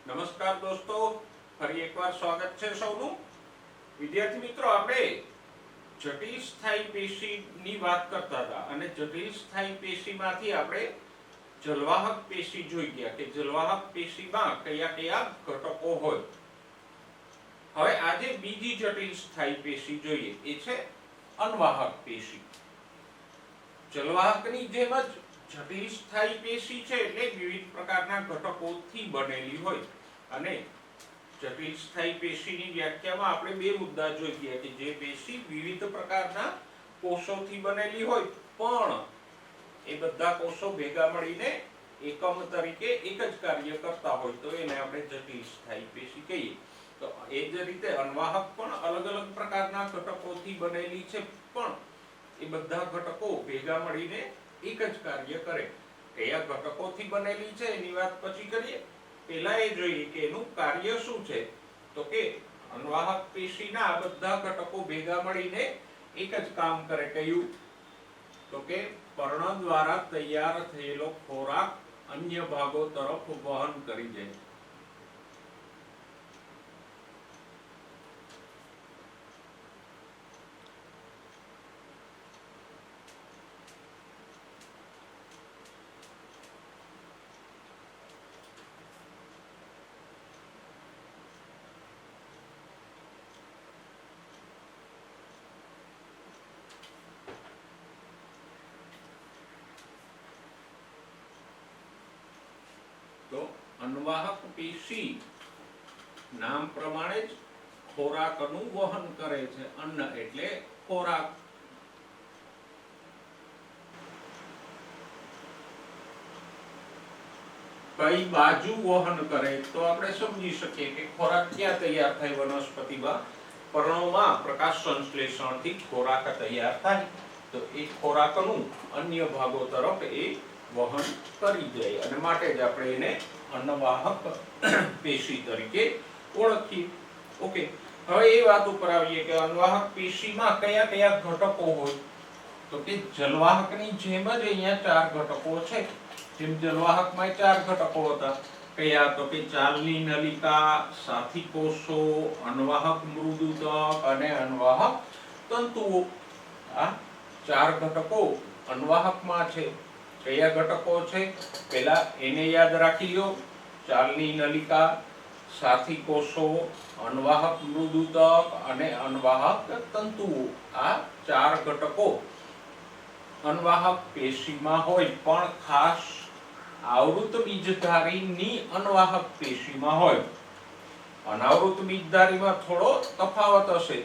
નમસ્કાર દોસ્તો, ફરી એકવાર સ્વાગત છે સૌનું. વિદ્યાર્થી મિત્રો, આપણે જટિલ સ્થાયી પેશીની વાત કરતા હતા અને જટિલ સ્થાયી પેશીમાંથી આપણે જલવાહક પેશી જોઈ ગયા કે જલવાહક પેશીમાં કયા કયા ઘટકો હોય. હવે આજે બીજી જટિલ સ્થાયી પેશી જોઈએ, એ છે અનવાહક પેશી. જલવાહકની જેમ જ જટિલ સ્થાયી પેશી છે એટલે વિવિધ પ્રકારના ઘટકોથી બનેલી હોય. અને જટિલ સ્થાયી પેશીની વ્યાખ્યામાં આપણે બે મુદ્દા જોઈ ગયા કે જે પેશી વિવિધ પ્રકારના કોષોથી બનેલી હોય પણ એ બધા કોષો ભેગા મળીને એકમ તરીકે એક જ કાર્ય કરતા હોય તો એને આપણે જટિલ સ્થાયી પેશી કહીએ. તો એ જ રીતે અનવાહક પણ અલગ અલગ પ્રકારના ઘટકોથી બનેલી છે પણ એ બધા ઘટકો ભેગા મળીને એક જ કાર્ય કરે. કયા ઘટકોથી બનેલી છે એની વાત પછી કરીએ. પહેલા એ જોઈએ કે એનું કાર્ય શું છે. તો કે અનવાહક પેશીના આ બધા ઘટકો ભેગા મળીને એક જ કામ કરે. કયું? તો કે પર્ણ દ્વારા તૈયાર થયેલો ખોરાક અન્ય ભાગો તરફ વહન કરી જાય. તો અનવાહક પેશી નામ પ્રમાણે જ ખોરાકનું વહન કરે છે. અન્ન એટલે ખોરાક. કઈ બાજુ વહન કરે તો આપણે સમજી શકીએ કે ખોરાક ક્યાં તૈયાર થાય. વનસ્પતિમાં પર્ણોમાં પ્રકાશ સંશ્લેષણથી ખોરાક તૈયાર થાય તો એ ખોરાકનું અન્ય ભાગો તરફ એ વહન કરી જાય અને માટે જ આપણે એને અનવાહક પેશી તરીકે ઓળખીએ. ઓકે, હવે એ વાત ઉપર આવીએ કે અનવાહક પેશીમાં કયા કયા ઘટકો હોય. તો કે જલવાહકની જેમ જ અહીંયા ચાર ઘટકો છે. જેમ જલવાહકમાં ચાર ઘટકો હતા. કયા? તો કે ચાલની નલિકા, સાથી કોષો, અનવાહક મૃદુતક અને અનવાહક તંતુઓ. આ ચાર ઘટકો અનવાહકમાં છે. કયા ઘટકો છે? પહેલા એને યાદ રાખી લો. ચાલની નલિકા, સાથી કોષો, અનવાહક મૃદુતક અને અનવાહક તંતુઓ. આ ચાર ઘટકો અનવાહક પેશીમાં હોય પણ ખાસ આવૃત બીજધારીની અનવાહક પેશીમાં હોય. અનાવૃત બીજધારીમાં થોડો તફાવત હશે.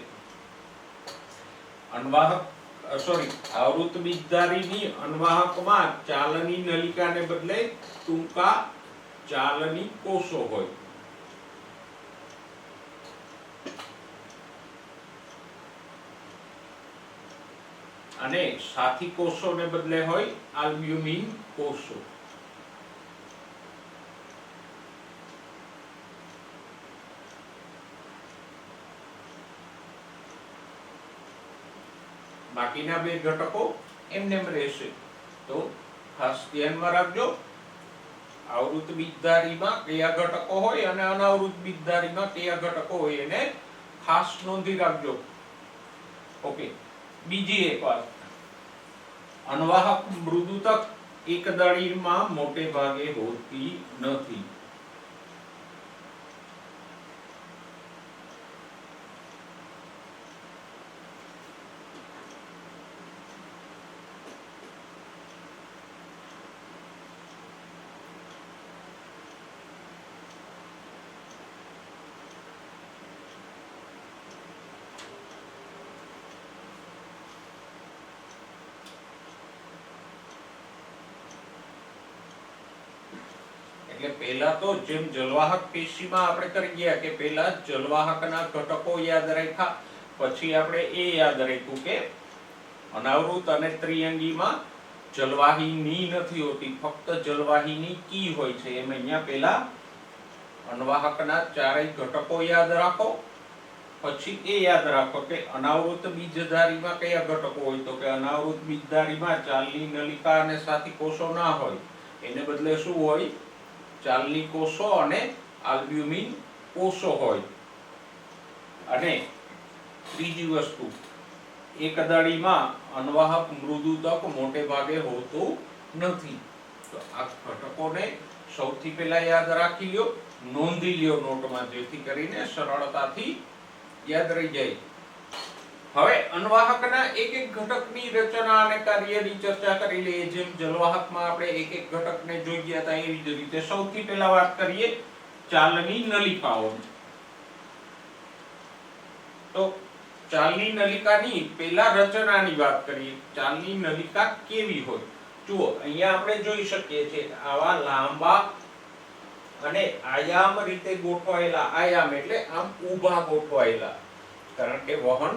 આવૃત બીજધારીની અનવાહકમાં ચાલની નલિકાને બદલે ટૂંકા ચાલની કોષો હોય. અને સાથી કોષોને બદલે હોય આલ્બ્યુમિન કોષો. બાકીના બે ઘટકો એમનેમ રહેશે. તો ખાસ ધ્યાનમાં રાખજો. આવૃત બીજધારીમાં કયા ઘટકો હોય અને અનાવૃત બીજધારીમાં કયા ઘટકો હોય એને ખાસ નોંધી રાખજો. ઓકે, બીજી એક વાત. અનવાહક મૃદુતક એકદળીમાં મોટે ભાગે હોતી નથી. એટલે પહેલા તો જેમ જલવાહક પેશીમાં આપણે કરી ગયા કે પહેલા જલવાહકના ઘટકો યાદ રાખ્યા, પછી આપણે એ યાદ રાખ્યું કે અનાવૃત અને ત્રિઅંગીમાં જલવાહિની નથી હોતી, ફક્ત જલવાહિની કી હોય છે. એમ અહીંયા પહેલા અનવાહકના ચારેય ઘટકો યાદ રાખો. પછી એ યાદ રાખો કે અનાવૃત બીજધારીમાં કયા ઘટકો હોય, તો કે અનાવૃત બીજધારીમાં ચાલની નલિકા અને સાથી કોષો ના હોય, એને બદલે શું હોય? ચાલની કોષો અને આલ્બ્યુમિન કોષો હોય. અને ત્રીજી વસ્તુ, એકદળીમાં અનવાહક મૃદુતક મોટે ભાગે હોતું નથી. તો આ ઘટકોને સૌથી પહેલા યાદ રાખી લ્યો, નોંધી લ્યો નોટમાં, જેથી કરીને સરળતાથી યાદ રહી જાય. હવે અનવાહકના એક એક ઘટકની રચના અને કાર્યની ચર્ચા કરી લઈએ. જેમ જલવાહકમાં આપણે એક એક ઘટકને જોઈ ગયા હતા, એવી જ રીતે સૌથી પહેલા વાત કરીએ ચાલની નલિકાઓની. તો ચાલની નલિકાની પહેલા રચનાની વાત કરીએ. ચાલની નલિકા કેવી હોય? જુઓ, અહીંયા આપણે જોઈ શકીએ છીએ આવા લાંબા અને આયામ રીતે ગોઠવાયેલા, આયામ એટલે આમ ઊભા ગોઠવાયેલા, કારણ કે વહન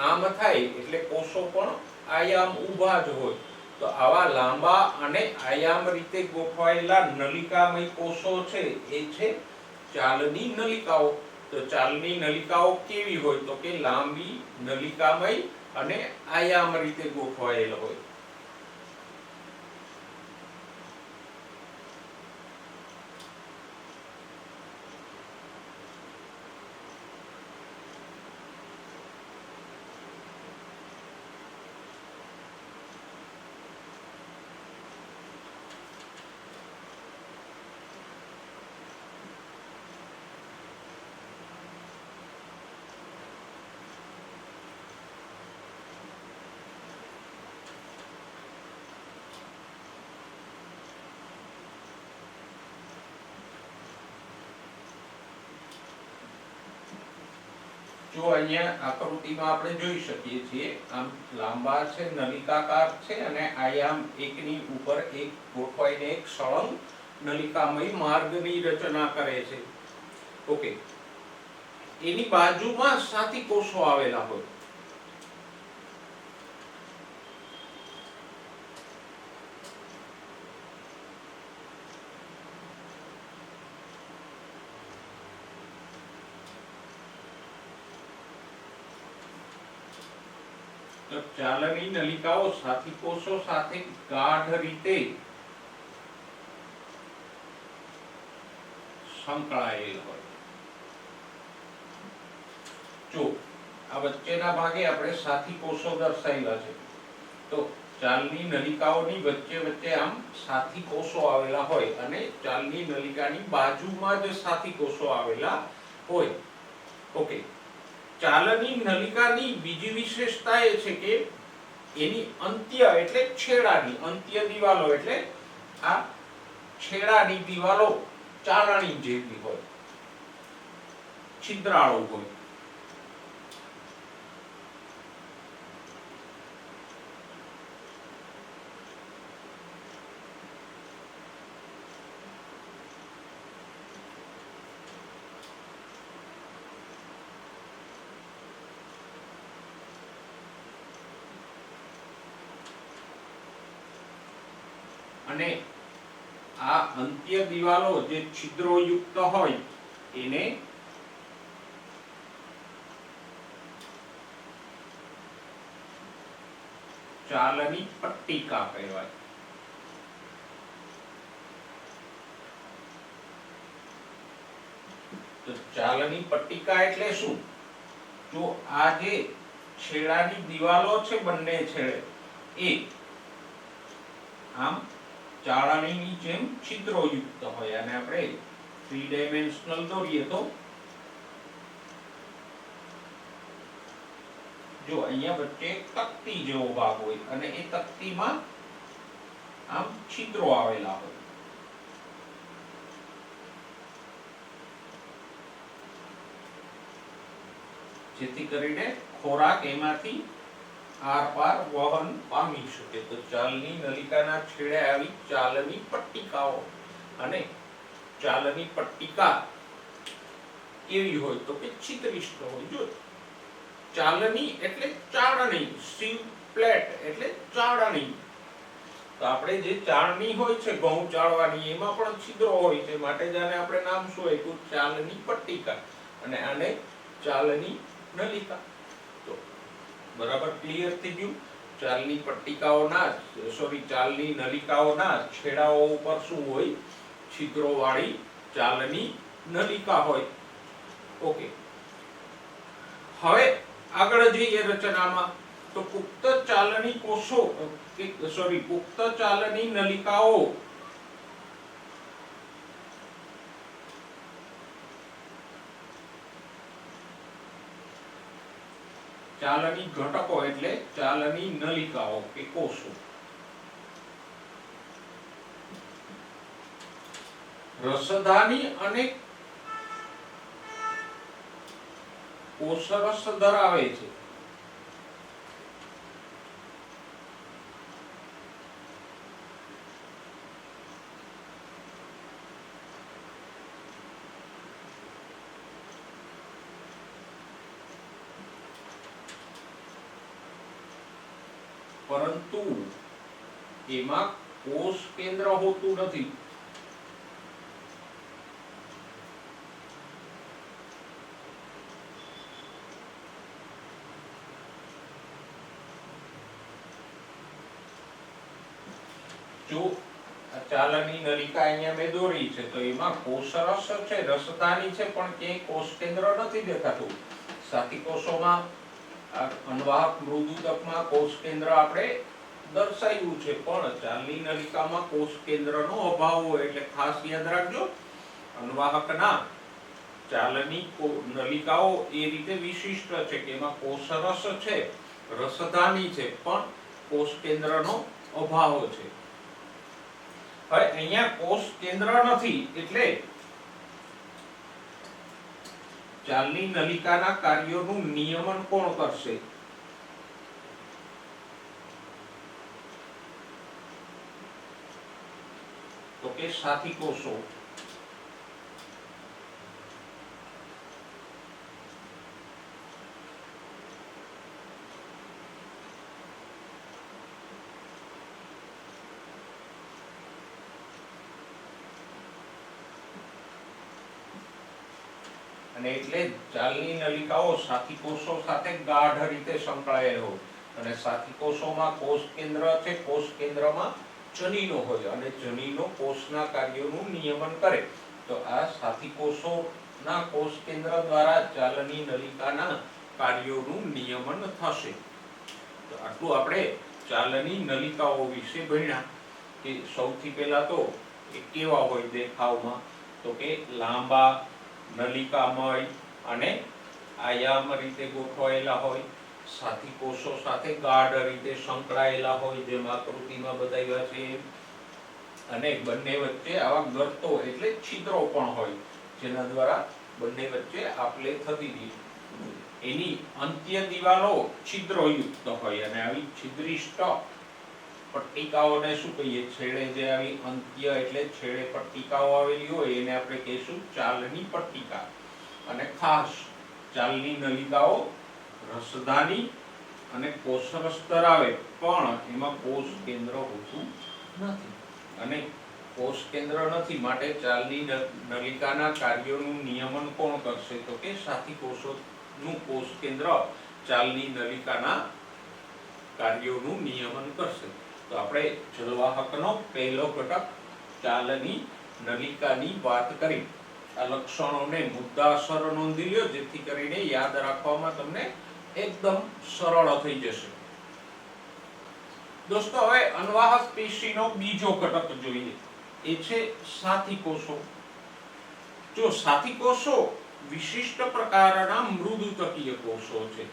આમ થાય એટલે કોષો પણ આયામ ઊભા જ હોય. તો આવા લાંબા અને આયામ રીતે ગોઠવાયેલા નલિકામય કોષો છે એ છે ચાલની નલિકાઓ. તો ચાલની નલિકાઓ કેવી હોય? તો કે લાંબી, નલિકામય અને આયામ રીતે ગોઠવાયેલ હોય. જો અહીંયા આકૃતિમાં આપણે જોઈ શકીએ છીએ, આમ લાંબા છે, નલિકાકાર છે અને આયામ એકની ઉપર એક ગોઠવાઈને એક સળંગ નલિકામય માર્ગની રચના કરે છે. ઓકે, એની બાજુમાં સાથી કોષો આવેલા હોય. તો ચાલની નલિકાઓ સાથી કોષો સાથે ગાઢ રીતે સંકળાયેલ હોય. જો આ વચ્ચેના ભાગે આપણે સાથી કોષો દર્શાવેલા છે. તો ચાલની નલિકાઓની વચ્ચે વચ્ચે આમ સાથી કોષો આવેલા હોય અને ચાલની નલિકાની બાજુમાં જ સાથી કોષો આવેલા હોય. ઓકે, ચાલની નલિકાની બીજી વિશેષતા એ છે કે એની અંત્ય એટલે છેડાની, અંત્ય દિવાલો એટલે આ છેડાની દિવાલો ચાળણી જેવી હોય, છિદ્રાળુ હોય. અને આ અંત્ય દિવાલો જે છિદ્રોયુક્ત હોય એને ચાલની પટ્ટિકા કહેવાય. તો ચાલની પટ્ટિકા એટલે શું? જો આ જે છેડાની દિવાલો છે બંને છેડે એ આમ ચાળણીની જેમ છિદ્રોયુક્ત હોય, અને આપણે 3 ડાયમેન્શનલ દોરીએ તો જો અહીંયા વચ્ચે તકતી જેવો ભાગ હોય અને એ તકતીમાં આમ છિદ્રો આવેલા હોય. જેથી કરીને ખોરાક એમાંથી આરપાર વહન પામી શકે. તો ચાલની નલિકાના છેડે આવી ચાલની પટ્ટિકાઓ, અને ચાલની પટ્ટિકા કેવી હોય? તો કે છિદ્રિષ્ટ હોય. જો ચાલની એટલે ચાળણી, સીવ પ્લેટ એટલે ચાળણી. તો આપણે જે ચાળણી હોય છે ઘઉં ચાળવાની, એમાં પણ છિદ્રો હોય છે, માટે જ આને આપણે નામ શું આપ્યું? ચાલની પટ્ટિકા. અને આને ચાલની નલિકા. તો બરાબર ક્લિયર થઈ ગયું. ચાલની પટ્ટિકાઓના ચાલની નલિકાઓના છેડાઓ ઉપર શું હોય? છિદ્રો વાળી ચાલની નલિકા હોય. ઓકે, હવે આગળ જઈએ રચનામાં. તો પુખ્ત ચાલની કોષો પુખ્ત ચાલની નલિકાઓ ચાલની ઘટકો એટલે ચાલની નલિકાઓ કે કોષો રસધાની અને કોષરસ ધરાવે છે. પરંતુ એમાં કોષ કેન્દ્ર હોતું નથી. જો ચાલની નલિકા અહીંયા મેં દોરી છે તો એમાં કોષરસ છે, રસધાની છે, પણ ક્યાંય કોષ કેન્દ્ર નથી દેખાતું. સાથી કોષોમાં અન્વાહક મૃદુતકમાં કોષ કેન્દ્ર આપણે દર્શાવ્યું છે, પણ ચાલની નલિકામાં કોષ કેન્દ્રનો અભાવ હોય. એટલે ખાસ યાદ રાખજો, અન્વાહકના ચાલની નલિકાઓ એ રીતે વિશિષ્ટ છે કે એમાં કોષરસ છે, રસધાની છે, પણ કોષ કેન્દ્રનો અભાવ છે. હવે અહીંયા કોષ કેન્દ્ર નથી એટલે ચાલની નલિકાના કાર્યોનું નિયમન કોણ કરશે? તો કે સાથી કોષો. અને એટલે ચાલની નલિકાઓ સાથી કોષો સાથે ગાઢ રીતે સંકળાયેલ હોય. અને સાથી કોષોમાં કોષ કેન્દ્ર છે, કોષ કેન્દ્રમાં જનીનો હોય અને જનીનો કોષના કાર્યોનું નિયમન કરે. તો આ સાથી કોષોના કોષ કેન્દ્ર દ્વારા ચાલની નલિકાના કાર્યોનું નિયમન થશે. તો આટલું આપણે ચાલની નલિકાઓ વિશે ભણ્યા. કે સૌથી પહેલા તો એ કેવા હોય દેખાવમાં? તો કે લાંબા, નલિકામય અને આયામ રીતે ગોઠવાયેલા હોય. સાથી કોષો સાથે ગાઢ રીતે સંકળાયેલા હોય, જેમ આકૃતિમાં બતાવ્યા છે. અને બંને વચ્ચે આવા ગર્તો એટલે છિદ્રો પણ હોય, જેના દ્વારા બંને વચ્ચે આપલે થતી હતી. એની અંત્ય દિવાલો છિદ્રોયુક્ત હોય અને આવી છિદ્રિષ્ટ પટ્ટિકાઓને શું કહીએ? છેડે જે આવી અંત્ય એટલે છેડે પટ્ટિકાઓ આવેલી હોય એને આપણે કહીશું ચાલની પટ્ટિકા. અને ખાસ ચાલની નલિકાઓ રસધાની અને કોષરસ ધરાવે, પણ એમાં કોષ કેન્દ્ર હોતું નથી. અને કોષ કેન્દ્ર નથી માટે ચાલની નલિકાના કાર્યોનું નિયમન કોણ કરશે? તો કે સાથી કોષોનું કોષ કેન્દ્ર ચાલની નલિકાના કાર્યોનું નિયમન કરશે. તો આપણે જલવાહકનો પહેલો ઘટક ચાલની નલિકાની વાત કરી. આ લક્ષણોને મુદ્દાસર નોંધી લ્યો, જેથી કરીને યાદ રાખવામાં તમને એકદમ સરળ થઈ જશે. દોસ્તો, હવે અન્વાહક પેશીનો બીજો ઘટક જોઈએ. એ છે સાથી કોષો. જો સાથી કોષો વિશિષ્ટ પ્રકારના મૃદુતકીય કોષો છે.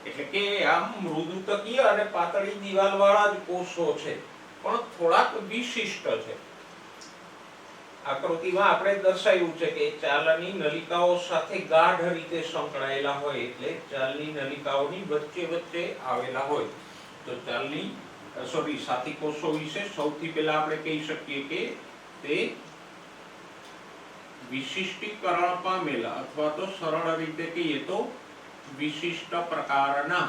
એટલે કે આમ મૃદુતકીય અને પાતળી દિવાલ વાળા જ કોષો છે, પણ થોડાક વિશિષ્ટ છે. આકૃતિમાં આપણે દર્શાવ્યું છે કે ચાલની નલિકાઓ સાથે ગાઢ રીતે સંકળાયેલા હોય, એટલે ચાલની નલિકાઓની વચ્ચે વચ્ચે આવેલા હોય. તો સાથી કોષો વિશે સૌથી પહેલા આપણે કહી શકીએ કે તે વિશિષ્ટીકરણ પામેલા, અથવા તો સરળ રીતે કહીએ તો વિશિષ્ટ પ્રકારના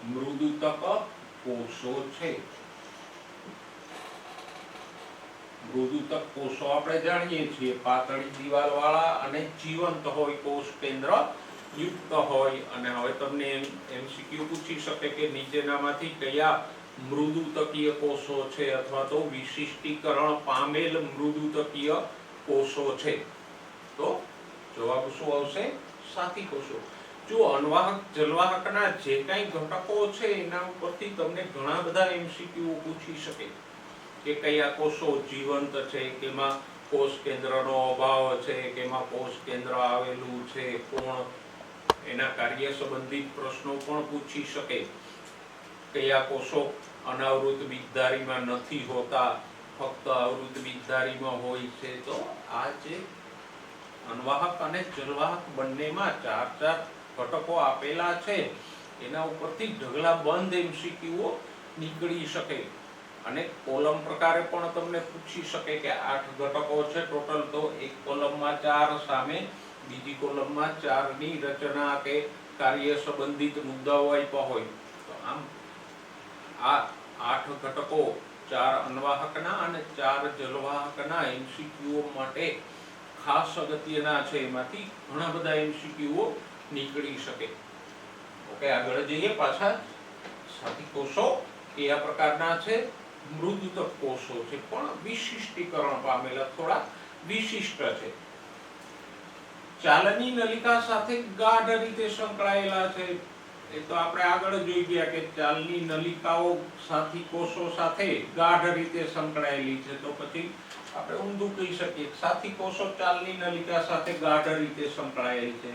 મૃદુતક કોષો છે. મૃદુતક કોષો આપણે જાણીએ છીએ પાતળી દિવાલ વાળા અને જીવંત હોય, કોષ કેન્દ્ર યુક્ત હોય. અને હવે તમને એમસીક્યુ પૂછી શકે કે નીચેનામાંથી કયા મૃદુતકીય કોષો છે અથવા તો વિશિષ્ટીકરણ પામેલ મૃદુતકીય કોષો છે. તો જવાબ શું આવશે? સાથી કોષો. જો અનવાહક જલવાહકના જે કંઈ ઘટકો છે એના ઉપરથી તમને ઘણા બધા એમસીક્યુ પૂછી શકે કે કયા કોષો જીવંત છે, કેમાં કોષ કેન્દ્રનો અભાવ છે, કેમાં કોષ કેન્દ્ર આવેલું છે, કોણ એના કાર્ય સંબંધિત પ્રશ્નો પણ પૂછી શકે. કયા કોષો અનાવૃત બીજધારીમાં નથી હોતા, ફક્ત આવૃત બીજધારીમાં હોય છે. તો આ જે અનવાહક અને જલવાહક બંનેમાં 4 ઘટકો આપેલા છે એના ઉપરથી ઢગલાબંધ એમસીક્યુઓ નીકળી શકે. અને કોલમ પ્રકારે પણ તમને પૂછી શકે કે 8 ઘટકો છે ટોટલ, તો એક કોલમમાં 4 સામે બીજી કોલમમાં 4 ની રચના કે કાર્ય સંબંધિત મુદ્દાઓ આપ્યા હોય. તો આમ આ 8 ઘટકો 4 અનવાહકના અને 4 જલવાહકના એમસીક્યુઓ માટે ખાસ અગત્યના છે. એમાંથી ઘણા બધા એમસીક્યુઓ નીકળી શકે. ઓકે, આગળ જઈએ પાછા. સાથી કોષો કયા પ્રકારના છે? મૃદુતક કોષો છે, પણ વિશિષ્ટીકરણ પામેલા, થોડા વિશિષ્ટ છે. ચાલની નલિકા સાથે ગાઢ રીતે સંકળાયેલા છે. એ તો આપણે આગળ જોઈ ગયા કે ચાલની નલિકાઓ સાથી કોષો સાથે ગાઢ રીતે સંકળાયેલી છે. તો પછી આપણે ઊંધું કહી શકીએ સાથી કોષો ચાલની નલિકા સાથે ગાઢ રીતે સંકળાયેલ છે.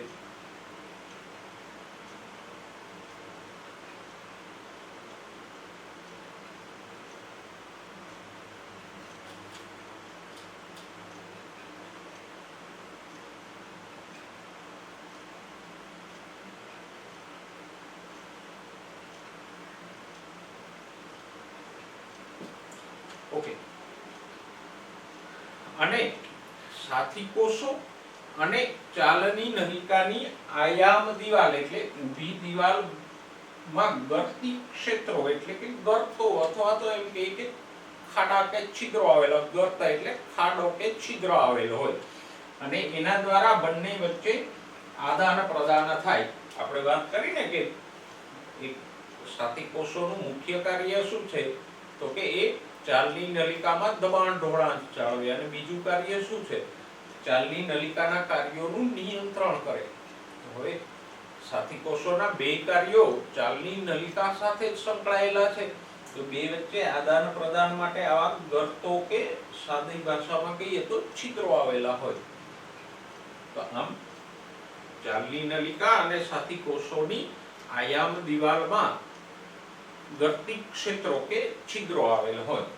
ઓકે, અને સાથી કોષો અને ચાલની નલિકાની આયામ દિવાલ એટલે ઊભી દિવાલમાં ગર્તી ક્ષેત્રો એટલે કે ગર્તો અથવા તો એમ કે ખાડા કે છિદ્રો આવેલા. ગર્ત એટલે ખાડો કે છિદ્ર આવેલો હોય અને એના દ્વારા બંને વચ્ચે આદાન પ્રદાન થાય. આપણે વાત કરીને કે એક સાથી કોષોનું મુખ્ય કાર્ય શું છે, તો કે એ ચાલની નલિકામાં દબાણ ઢોળાણ જાળવે. અને બીજું કાર્ય શું છે? ચાલની નલિકાના કાર્યોનું નિયંત્રણ કરે. હવે સાથી કોષોના બે કાર્યો ચાલની નલિકા સાથે જ સંકળાયેલા છે. તો બે વચ્ચે આદાન પ્રદાન માટે આવા ગર્તો કે સાદી ભાષામાં કહીએ તો છિદ્રો આવેલા હોય. તો આમ ચાલની નલિકા અને સાથી કોષોની આયામ દિવાલમાં ગર્તી ક્ષેત્રો કે છિદ્રો આવેલ હોય.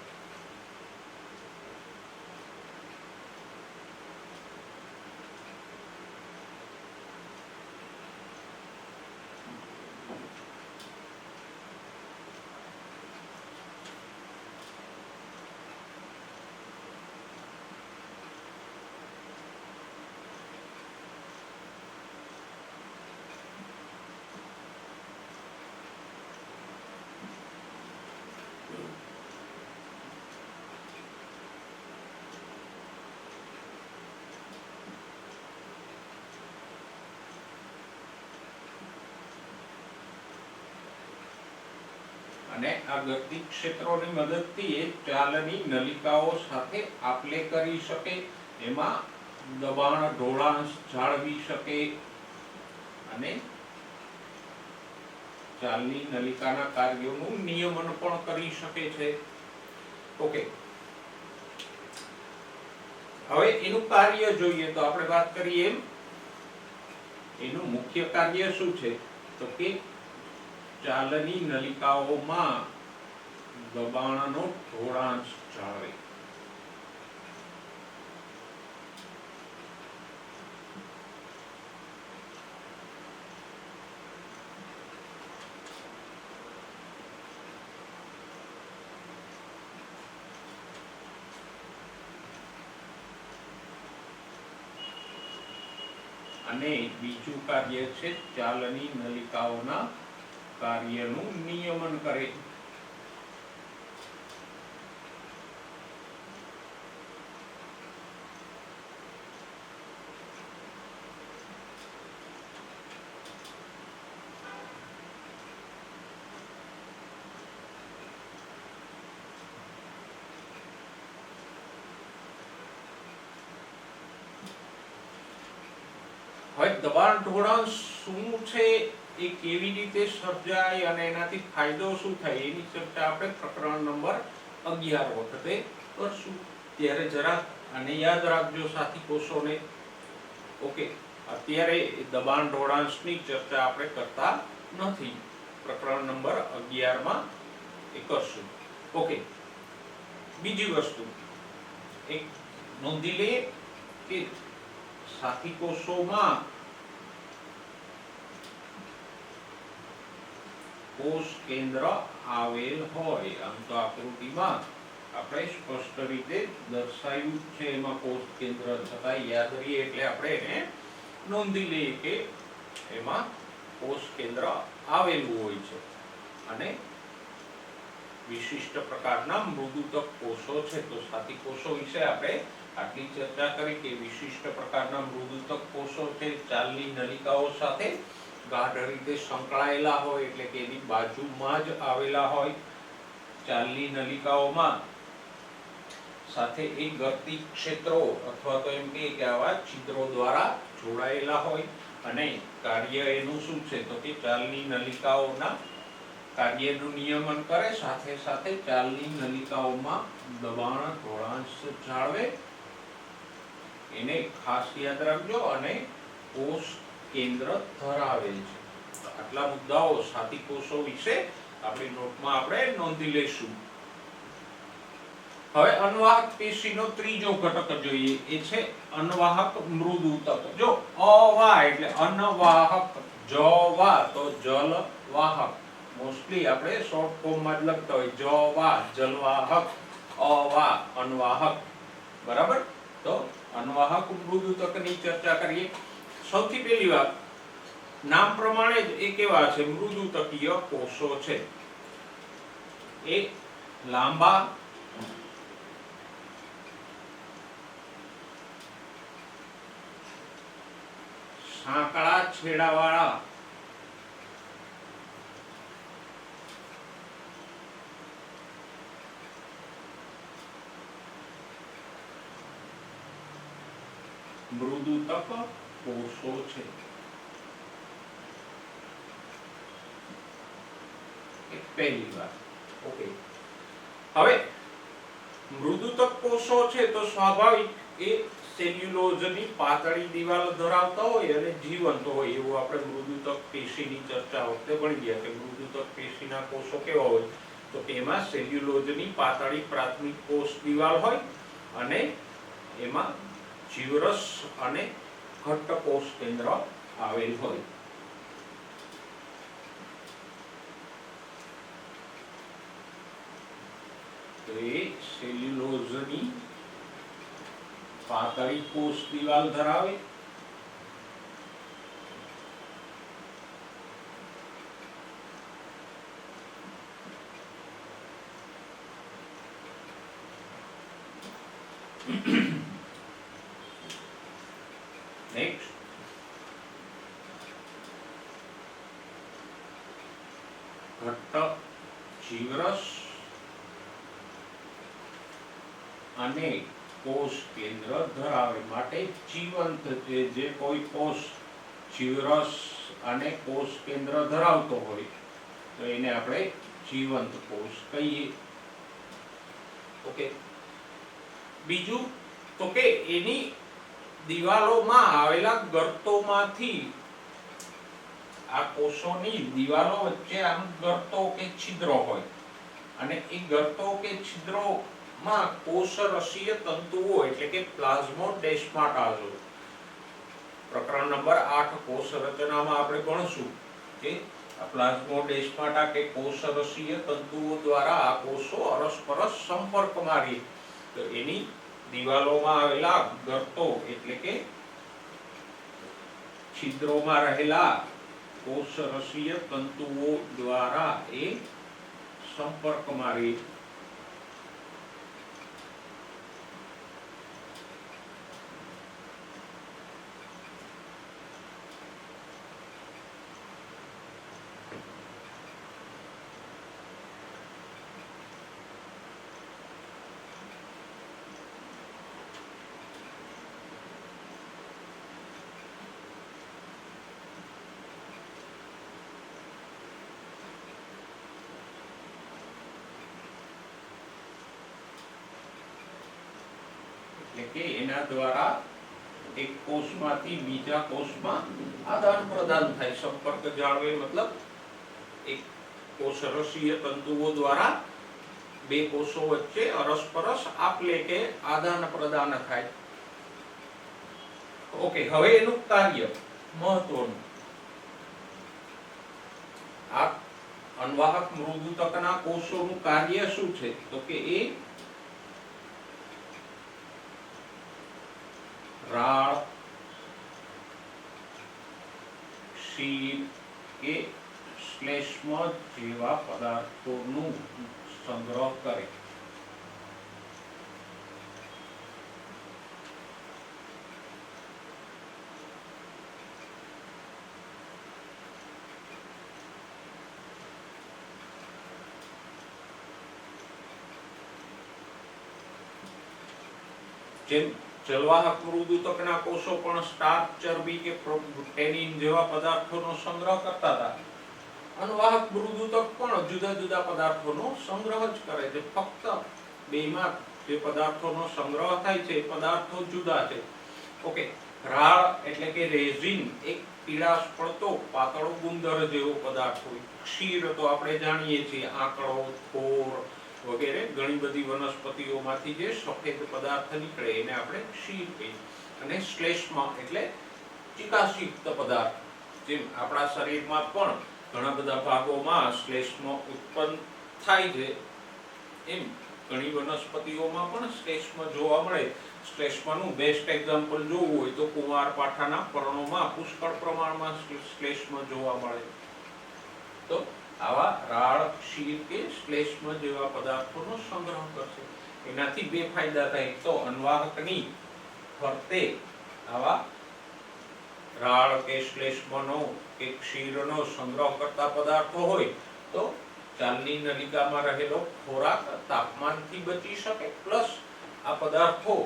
અને આ ગર્તી ક્ષેત્રોની મદદથી એ ચાલની નલિકાઓ સાથે આપલે કરી શકે, એમાં દબાણ ઢોળાણ જાળવી શકે અને ચાલની નલિકાના કાર્યોનું નિયમન પણ કરી શકે છે. ઓકે, હવે એનું કાર્ય જોઈએ તો આપણે વાત કરીએ એમ એનું મુખ્ય કાર્ય શું છે, તો કે ચાલની નલિકાઓમાં દબાણનો ઢોળાંશ જાળવે. અને બીજું કાર્ય છે ચાલની નલિકાઓના કાર્યનું નિયમન કરે. હવે દબાણ ઢોળાણ શું છે, એ કેવી રીતે સર્જાય અને એનાથી ફાયદો શું થાય એની ચર્ચા આપણે પ્રકરણ નંબર 11 વખતે કરશું. ત્યારે જરા આને યાદ રાખજો સાથી કોષોને. ઓકે, અત્યારે દબાણ ઢોળાંશની ચર્ચા આપણે કરતા નથી. પ્રકરણ નંબર 11 માં એ કરશું. ઓકે, બીજી વસ્તુ એક નોંધી લે કે સાથી કોષોમાં કોષ કેન્દ્ર આવેલ હોય. આમ તો આકૃતિમાં આપણે સ્પષ્ટ રીતે દર્શાવ્યું છે, એમાં કોષ કેન્દ્ર છતાં યાદ રહીએ એટલે આપણે એને નોંધી લઈએ કે એમાં કોષ કેન્દ્ર આવેલું હોય છે. અને વિશિષ્ટ પ્રકારના મૃદુતક કોષો છે. તો સાથી કોષો વિશે આપણે આટલી ચર્ચા કરી કે વિશિષ્ટ પ્રકારના મૃદુતક કોષો છે, ચાલની નલિકાઓ સાથે ગાઢ રીતે સંકળાયેલા હોય, એટલે કે એની બાજુમાં જ આવેલા હોય. ચાલની નલિકાઓમાં સાથે એક ગર્તી ક્ષેત્રો અથવા તો એમ કે આવા છિદ્રો દ્વારા જોડાયેલા હોય. અને કાર્ય એનું શું છે, તો કે ચાલની નલિકાઓના કાર્યનું નિયમન કરે, સાથે સાથે ચાલની નલિકાઓમાં દબાણ ઢોળાંશ જાળવે. એને ખાસ યાદ રાખજો. અને કોષ કેન્દ્ર ધરાવે છે. આટલા મુદ્દાઓ સાથી કોષો વિશે આપણી નોટમાં આપણે નોંધી લઈશું. હવે અનવાહક પેશીનો ત્રીજો ઘટક જોઈએ, એ છે અનવાહક મૃદુતક. જો અવા એટલે અનવાહક, જવા તો જલવાહક. મોસ્ટલી આપણે શોર્ટ ફોર્મમાં જ લખતા હોય, જવા જલવાહક, અવા અનવાહક. બરાબર. તો અનવાહક મૃદુતકની ચર્ચા કરીએ. સૌથી પહેલી વાત, નામ પ્રમાણે જ એ કેવા છે, મૃદુતકીય કોષો છે. એ લાંબા સાંકડા છેડાવાળા મૃદુતક કોષો છે. પહેલી વાત. ઓકે, હવે મૃદુતક કોષો છે તો સ્વાભાવિક એ સેલ્યુલોઝની પાતળી દિવાલ ધરાવતા હોય અને જીવંત હોય. એવું આપણે મૃદુતક પેશીની ચર્ચા વખતે ભણી ગયા કે મૃદુતક પેશીના કોષો કેવા હોય, તો તેમાં સેલ્યુલોઝની પાતળી પ્રાથમિક કોષ દિવાલ હોય અને એમાં જીવરસ અને ઘટ્ટ કોષ કેન્દ્ર આવેલ હોય. તો એ સેલ્યુલોઝની પાતળી કોષ દિવાલ ધરાવે. નેક્સ્ટ, ઘટ્ટ જીવરસ અને કોષ કેન્દ્ર ધરાવે. માટે જીવંત જે કોઈ કોષ જીવરસ અને કોષ કેન્દ્ર ધરાવતો હોય તો એને આપણે જીવંત કોષ કહીએ. ઓકે, બીજું તો કે એની દિવાલોમાં આવેલા ગર્તોમાંથી, આ કોષોની દિવાલો વચ્ચે આમ ગર્તો કે છિદ્રો હોય અને એ ગર્તો કે છિદ્રોમાં કોષરસીય તંતુઓ એટલે કે પ્લાઝ્મોડેસ્માટા હોય. પ્રકરણ નંબર 8 કોષ રચનામાં આપણે ભણશું કે આ પ્લાઝ્મોડેસ્માટા કે કોષરસીય તંતુઓ દ્વારા આ કોષો અરસપરસ સંપર્કમાં રહે. તો એની દિવાલોમાં આવેલા ગર્તો એટલે કે છિદ્રોમાં રહેલા કોષરસીય તંતુઓ દ્વારા એ સંપર્કમાં રહે. એટલે કે એના દ્વારા એક કોષમાંથી બીજા કોષમાં આદાન પ્રદાન થાય. સંપર્ક જાળવે મતલબ એક કોષરસીય તંતુઓ દ્વારા બે કોષો વચ્ચે અરસપરસ આપલે કે આદાન પ્રદાન થાય. ઓકે, હવે એનું કાર્ય મહત્વનું. આ અનવાહક મૃદુતકના કોષોનું કાર્ય શું છે? તો કે એ રાળ, ક્ષીર કે શ્લેષ્મ જેવા પદાર્થોનું સંગ્રહ કરે. જેમ જલવાહક મૃદુતકના કોષો પણ સ્ટાર્ચ, ચરબી કે ટેનિન જેવા પદાર્થોનો સંગ્રહ કરતા હતા, અનવાહક મૃદુતક પણ જુદા જુદા પદાર્થોનો સંગ્રહ જ કરે છે. ફક્ત બેમાં જે પદાર્થોનો સંગ્રહ થાય છે એ પદાર્થો જુદા છે. ઓકે, રાળ એટલે કે રેઝિન એક પીળાશ પડતો પાતળો ગુંદર જેવો પદાર્થ હોય. ક્ષીર તો આપણે જાણીએ છીએ, આંકડો, થોર વગેરે ઘણી બધી વનસ્પતિઓમાંથી જે સફેદ પદાર્થ નીકળે એને આપણે ક્ષીર કહીએ. અને શ્લેષ્મ એટલે ચિકાસયુક્ત પદાર્થ. જેમ આપણા શરીરમાં પણ ઘણા બધા ભાગોમાં શ્લેષ્મ ઉત્પન્ન થાય છે, એમ ઘણી વનસ્પતિઓમાં પણ શ્લેષ્મ જોવા મળે. શ્લેષ્મનું બેસ્ટ એક્ઝામ્પલ જોવું હોય તો કુંવારપાઠાના પર્ણોમાં પુષ્કળ પ્રમાણમાં શ્લેષ્મ જોવા મળે. તો આવા રાળ, ક્ષીર કે શ્લેષ્મ જેવા પદાર્થોનો સંગ્રહ કરશે. એનાથી બે ફાયદા થાય. તો અનવાહકની ફરતે આવા રાળ કે શ્લેષ્મનો કે ક્ષીરનો સંગ્રહ કરતા પદાર્થો હોય તો ચાલની નલિકામાં રહેલો ખોરાક તાપમાનથી બચી શકે, પ્લસ આ પદાર્થો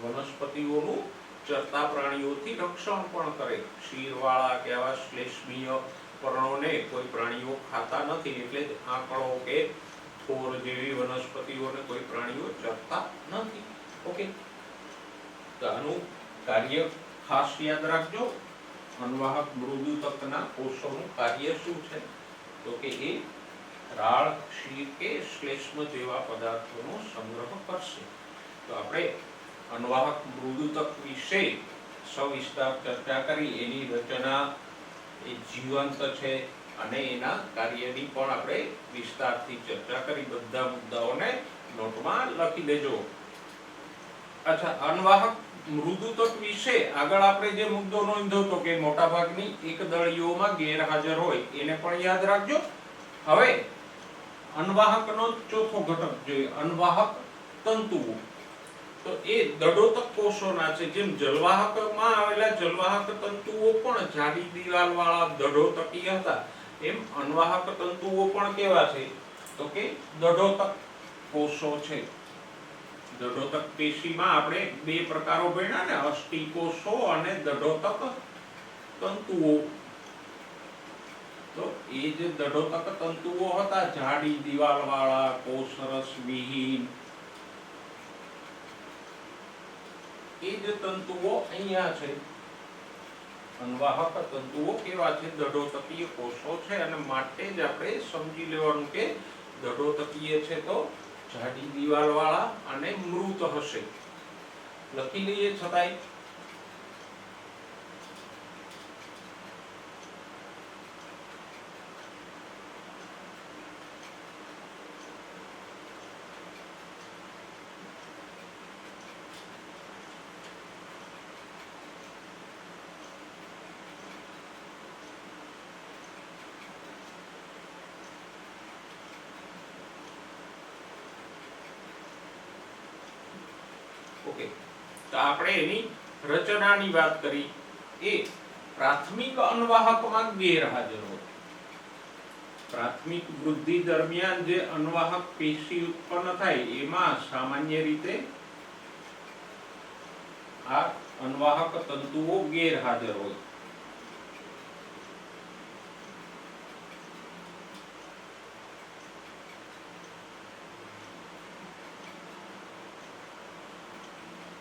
વનસ્પતિઓનું ચરતા પ્રાણીઓથી રક્ષણ પણ કરે. ક્ષીરવાળા કે આવા શ્લેષ્મીય પર્ણોને કોઈ પ્રાણીઓ ખાતા નથી, એટલે જ આંકડો કે થોર જેવી વનસ્પતિઓને કોઈ પ્રાણીઓ ચરતા નથી. ઓકે, તો આનું કાર્ય ખાસ યાદ રાખજો. અનવાહક મૃદુતકના કોષોનું કાર્ય શું છે? તો કે એ રાળ, ક્ષીર કે શ્લેષ્મ જેવા પદાર્થોનો સંગ્રહ કરશે. તો આપણે અનવાહક મૃદુતક વિશે સવિસ્તાર ચર્ચા કરી. એની રચના, એ જીવંત છે અને એના કાર્યની પણ આપણે વિસ્તારથી ચર્ચા કરી. બધા મુદ્દાઓને નોટમાં લખી લેજો. અચ્છા, અનવાહક મૃદુતક વિશે આગળ આપણે જે મુદ્દો નોંધ્યો હતો કે મોટાભાગની એકદળીઓમાં ગેરહાજર હોય, એને પણ યાદ રાખજો. હવે અનવાહકનો ચોથો ઘટક જોઈએ, અનવાહક તંતુઓ. તો એ દડોતક કોષોના છે. જેમ જલવાહકમાં આવેલા જલવાહક તંતુઓ પણ જાડી દિવાલવાળા દડોતકીય હતા, એમ અનવાહક તંતુઓ પણ કેવા છે? તો કે દડોતક કોષો છે. દડોતક પેશીમાં આપણે બે પ્રકારો ભણ્યા ને, અષ્ટિકોષો અને દડોતક તંતુઓ. તો એ જે દડોતક તંતુઓ હતા, જાડી દિવાલવાળા, કોષરસ વિહીન, એ જ તંતુઓ અહીંયા છે. અનવાહક તંતુઓ કેવા છે? દડોતકીય કોષો છે. અને માટે જ આપણે સમજી લેવાનું કે દડોતકીય છે તો જાડી દિવાલવાળા અને મૃત હશે. લખી લઈએ છતાંય. ઓકે, તો આપણે એની રચનાની વાત કરી. એ પ્રાથમિક અન્વાહકમાં ગેરહાજર હોય. પ્રાથમિક વૃદ્ધિ દરમિયાન જે અન્વાહક પેશી ઉત્પન્ન થાય એમાં સામાન્ય રીતે આ અન્વાહક તંતુઓ ગેરહાજર હોય.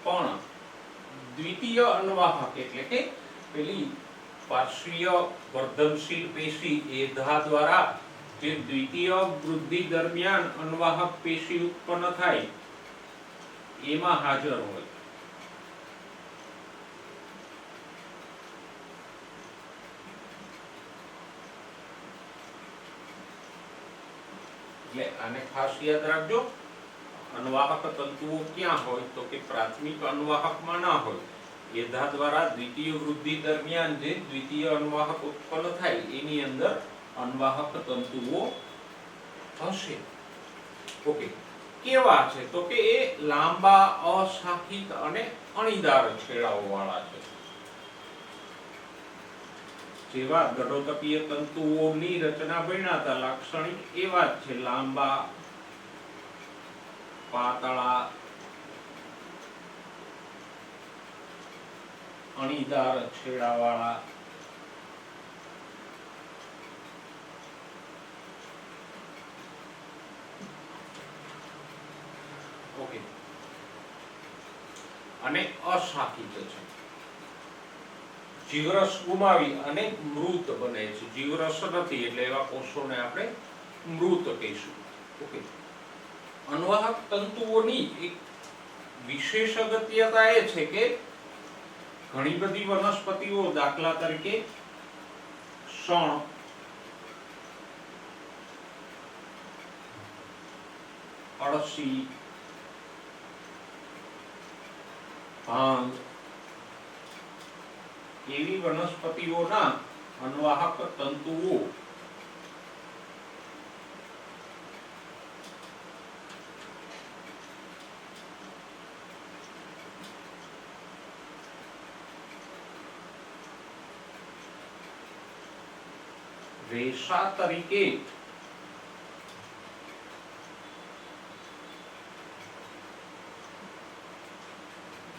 પણ દ્વિતીય અન્વાહક એટલે કે પેલી પાર્શ્વીય વર્ધનશીલ પેશી એધા દ્વારા જે દ્વિતીય વૃદ્ધિ દરમિયાન અન્વાહક પેશી ઉત્પન્ન થાય એમાં હાજર હોય. એટલે આને ખાસ યાદ રાખજો. અન્વાહક તંતુઓ ક્યાં હોય તો કે પ્રાથમિક અન્વાહકમાં ના હોય. એધા દ્વારા દ્વિતીય વૃદ્ધિ દરમિયાન જે દ્વિતીય અન્વાહક ઉત્પન્ન થાય એની અંદર અન્વાહક તંતુઓ હશે. ઓકે, કેવા છે તો કે એ લાંબા, અશાખિત અને અણીદાર છેડાઓ વાળા છે. જેવા ગડોતકીય તંતુઓની રચના ભણ્યા હતા લાક્ષણિક એવા જ છે. લાંબા, પાતળા, અણીદાર છેડાવાળા. ઓકે, અને અશાખિત છે. જીવરસ ગુમાવી અને મૃત બને છે. જીવરસ નથી એટલે એવા કોષોને આપણે મૃત કહીશું. ઓકે, અન્વાહક તંતુઓની એક વિશેષ અગત્યતા એ છે કે ઘણી બધી વનસ્પતિઓ, દાખલા તરીકે શણ, અળસી, ભાંગ એવી વનસ્પતિઓના અન્વાહક તંતુઓ રેશા તરીકે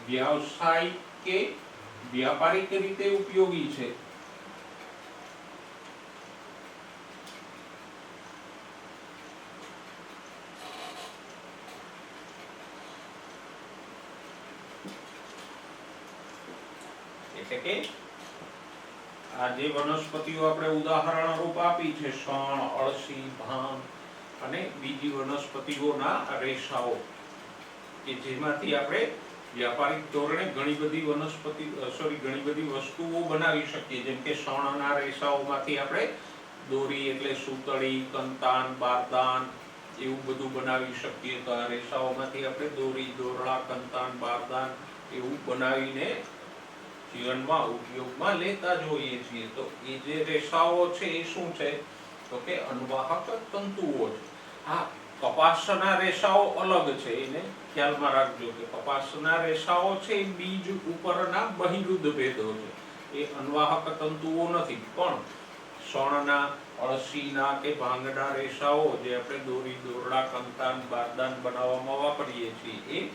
વ્યાવસાયિક કે વ્યાપારિક રીતે ઉપયોગી છે. એટલે કે આ જે વનસ્પતિઓ આપણે ઉદાહરણ રૂપ આપી છે, શણ, અળસી, ભાંગ અને બીજી વનસ્પતિઓના રેશાઓ, કે જેમાંથી આપણે વ્યાપારિક ધોરણે ઘણી બધી વસ્તુઓ બનાવી શકીએ. જેમ કે શણના રેશાઓમાંથી આપણે દોરી એટલે સૂતળી, કંતાન, બારદાન એવું બધું બનાવી શકીએ. તો આ રેશાઓમાંથી આપણે દોરી, દોરડા, કંતાન, બારદાન એવું બનાવીને જીવનમાં ઉપયોગમાં લેતા જોઈએ છીએ. તો એ જે રેશાઓ છે એ શું છે તો કે અન્વાહક તંતુઓ છે. હા, કપાસના રેશાઓ અલગ છે, એને ખ્યાલમાં રાખજો કે કપાસના રેશાઓ છે એ બીજ ઉપરના બહિરુદ્ધ ભેદો છે, એ અન્વાહક તંતુઓ નથી. પણ શણના, અળસીના કે ભાંગના રેશાઓ જે આપણે દોરી, દોરડા, કંતાન, બારદાન બનાવવામાં વાપરીએ છીએ એ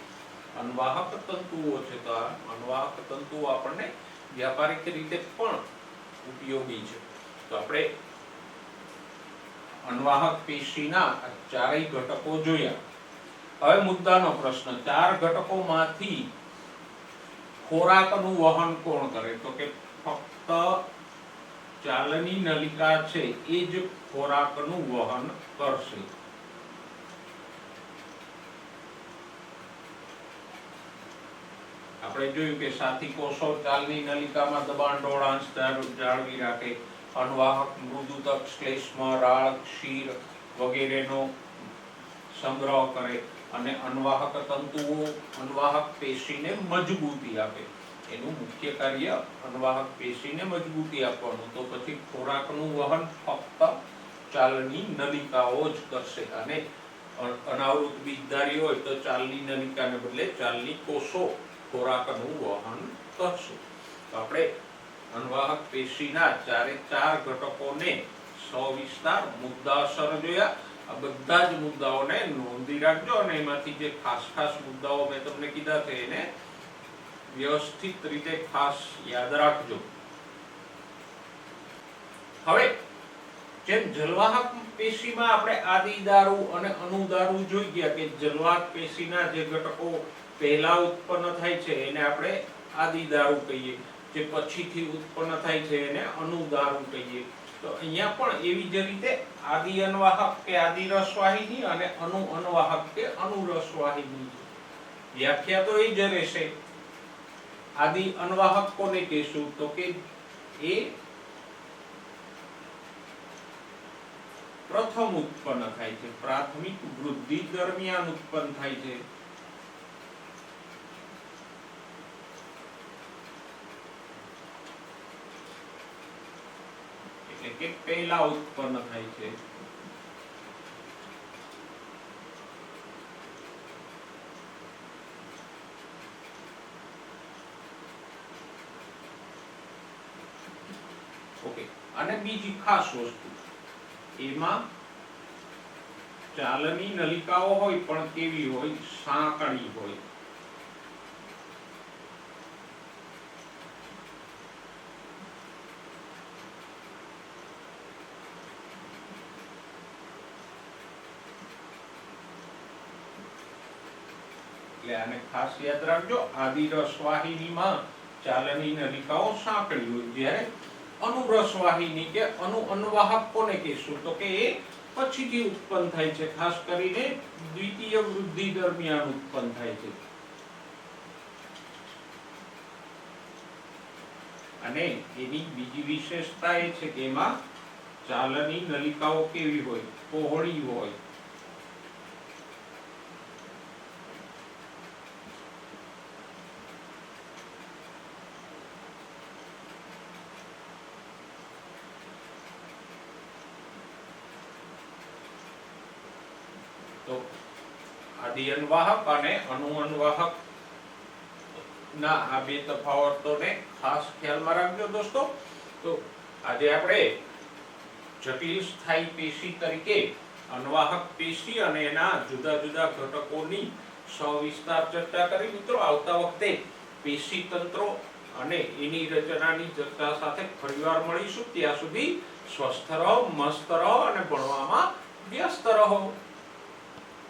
અન્વાહક તંતુઓ છે. તો આ અન્વાહક તંતુઓ આપણને વ્યાપારિક રીતે પણ ઉપયોગી છે. તો આપણે અન્વાહક પેશીના ચારેય ઘટકો જોયા. હવે મુદ્દાનો પ્રશ્ન, ચાર ઘટકોમાંથી ખોરાકનું વહન કોણ કરે તો કે ફક્ત ચાલની નલિકા છે એ જ ખોરાકનું વહન કરશે. આપણે જોયું કે સાથી કોષો ચાલની નલિકામાં દબાણ ઢોળાંશ જાળવી રાખે, અન્વાહક મૃદુતક શ્લેષ્મ, રાળ, ક્ષીર વગેરેનો સંગ્રહ કરે અને અન્વાહક તંતુઓ અન્વાહક પેશીને મજબૂતી આપે. એનું મુખ્ય કાર્ય અન્વાહક પેશીને મજબૂતી આપવાનું. તો પછી ખોરાકનું વહન ફક્ત ચાલની નલિકાઓ જ કરશે અને અનાવૃત બીજધારી હોય તો ચાલની નલિકાને બદલે ચાલની કોષો ખોરાકનું વહન કરશે. તો આપણે અનવાહક પેશીના ચારે ચાર ઘટકોને સવિસ્તાર મુદ્દાસર જોયા. આ બધા જ મુદ્દાઓને નોંધી રાખજો અને એમાંથી જે ખાસ ખાસ મુદ્દાઓ મેં તમને કીધા છે એને વ્યવસ્થિત રીતે ખાસ યાદ રાખજો. હવે જેમ જલવાહક પેશીમાં આપણે આદિદારુ અને અનુદારુ જોઈ ગયા કે જલવાહક પેશીના જે ઘટકો પહેલા ઉત્પન્ન થાય છે એને આપણે આદિદારુ કહીએ, જે પછીથી ઉત્પન્ન થાય છે એને અનુદારુ કહીએ. તો અહીંયા પણ એવી જ રીતે આદિ અનવાહક કે આદિ રસવાહિની અને અનુ અનવાહક કે અનુરસવાહિની વ્યાખ્યા તો એ જ રહેશે. આદિ અનવાહક કોને કહેશું તો કે એ પ્રથમ ઉત્પન્ન થાય છે, પ્રાથમિક વૃદ્ધિ દરમિયાન ઉત્પન્ન થાય છે. એટલે કે પહેલા ઉત્પન્ન થાય છે. ઓકે, અને બીજી ખાસ વસ્તુ એમાં ચાલની નલિકાઓ હોય પણ કેવી હોય? સાંકડી હોય. એટલે આને ખાસ યાદ રાખજો. આદિ રસવાહિનીમાં ચાલની નલિકાઓ સાંકડી હોય, જ્યારે અનુરસવાહિની કે અનુ અનવાહક કોને કહેશું તો કે એ પછીથી ઉત્પન્ન થાય છે, ખાસ કરીને દ્વિતીય વૃદ્ધિ દરમિયાન ઉત્પન્ન થાય છે. અને એની બીજી વિશેષતા એ છે કે એમાં ચાલની નલિકાઓ કેવી હોય? પહોળી હોય. તો આદિ અનવાહક અને અનુ અનવાહક ના આ બે તફાવતોને ખાસ ખ્યાલમાં રાખજો દોસ્તો. તો આજે આપણે જટિલ સ્થાયી પેશી તરીકે અનવાહક પેશી અને એના જુદા જુદા ઘટકોની સવિસ્તાર ચર્ચા કરી. મિત્રો, આવતા વખતે પેશી તંત્રો અને એની રચનાની ચર્ચા સાથે ફરીવાર મળીશું. ત્યાં સુધી સ્વસ્થ રહો, મસ્ત રહો અને ભણવામાં વ્યસ્ત રહો.